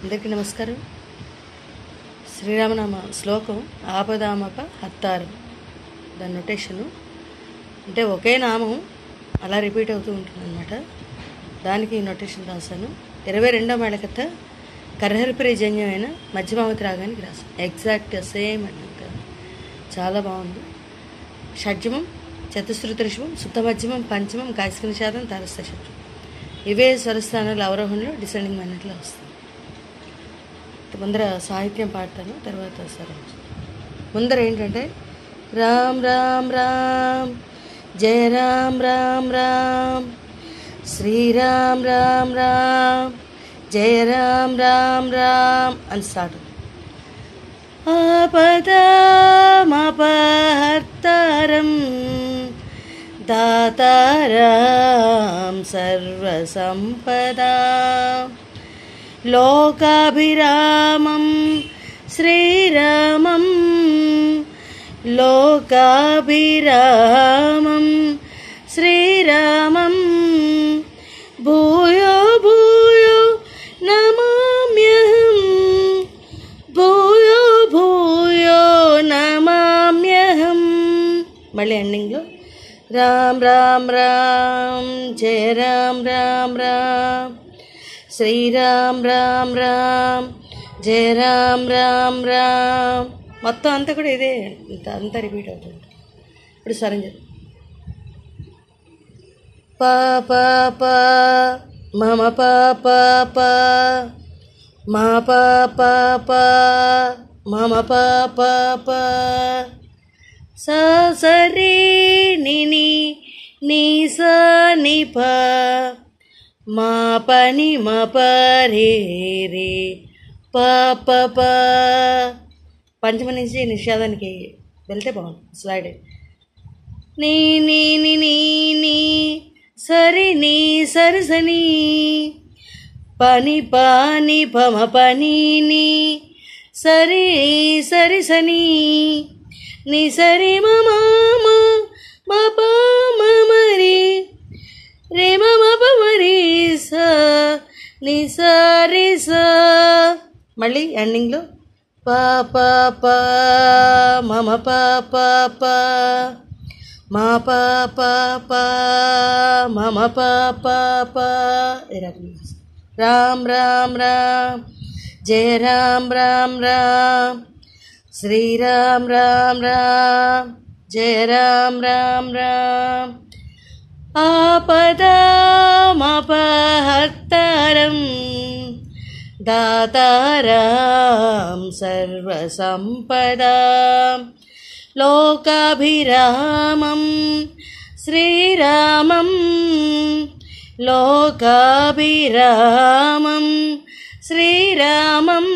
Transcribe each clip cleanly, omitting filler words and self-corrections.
అందరికీ నమస్కారం. శ్రీరామనామ శ్లోకం ఆపదామప హత్తారం. దాని నొటేషను అంటే ఒకే నామం అలా రిపీట్ అవుతూ ఉంటుంది అనమాట. దానికి నొటేషన్ రాశాను. 22వ మేళకథ కర్హరిప్రియజన్యమైన మధ్యమావతి రాగానికి రాశాను. ఎగ్జాక్ట్ సేమ్ అంట. చాలా బాగుంది. షడ్జమం, చతుశ్రుతి ఋషభం, శుద్ధ మధ్యమం, పంచమం, కాశిక నిషాదం, తారస్థ షడ్జం. ఇవే స్వరస్థానాలు అవరోహణలో డిసెండింగ్ మైనర్లో వస్తాయి. ముందర సాహిత్యం పాడతాను, తర్వాత స్వరం. ముందర ఏంటంటే రామ్ రామ్ రామ్ జయ రామ్ రామ్ రామ్ శ్రీరామ్ రామ్ రామ్ జయ రామ్ రామ్ రామ్ అని స్టార్ట్. ఆపదామపహర్తారం దాతారాం సర్వసంపదాం లోకాభిరామం శ్రీరామం లోకాభిరామం శ్రీరామం భూయో భూయో నమామ్యహం భూయో భూయో నమామ్యహం. మళ్ళీ ఎండింగ్లో రామ్ రామ్ రామ్ జయ రామ్ రామ్ రామ్ శ్రీరామ్ రామ్ రామ్ జయ రామ్ రామ్ రామ్. మొత్తం అంతా కూడా ఇదే, అంతా రిపీట్ అవుతుంది. ఇప్పుడు స్వరం చెప్పు. పా పా పా మమ పా పా పా మా పా పా పా మమ పా పా పా సా సరి ని నీ సా ని పా మా పని మా పరే రే పా ప ప. పంచమ నుంచి నిషాదానికి వెళ్తే బాగుంది. స్లైడ్ నీ నీ ని నీ సరి నీ సరి సని పని పాని పమ పని నీ సరి సరి సని ని సరి మమ మా పా మరి రే మమ పమరి సా ని సరి సా. మళ్ళీ ఎండింగ్లో పా పా పా మమ పా పా పా మా పా పా పా మమ పా పా పా. రామ్ రామ్ రామ్ జయ రామ్ రామ్ రామ్ శ్రీరామ్ రామ్ రామ్ జయ రామ్ రామ్ రామ్ ఆపదామపహర్తారం దాతారాం సర్వసంపదాం లోకాభిరామం శ్రీరామం లోకాభిరామం శ్రీరామం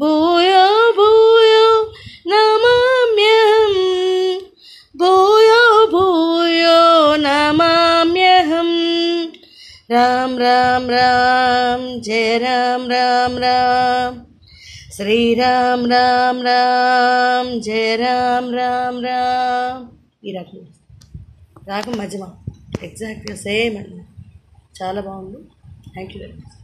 భూయో భూయో నమామ్యహం భూయో భూయో నమామ్యహం. రామ్ రామ్ రామ్ జయ రామ్ రామ్ రామ్ శ్రీరామ్ రామ్ రామ్ జయ రామ్ రామ్ రామ్. ఈ రకం రాగం మధ్యమ ఎగ్జాక్ట్గా సేమ్ అండి. చాలా బాగుంది. Thank you very much.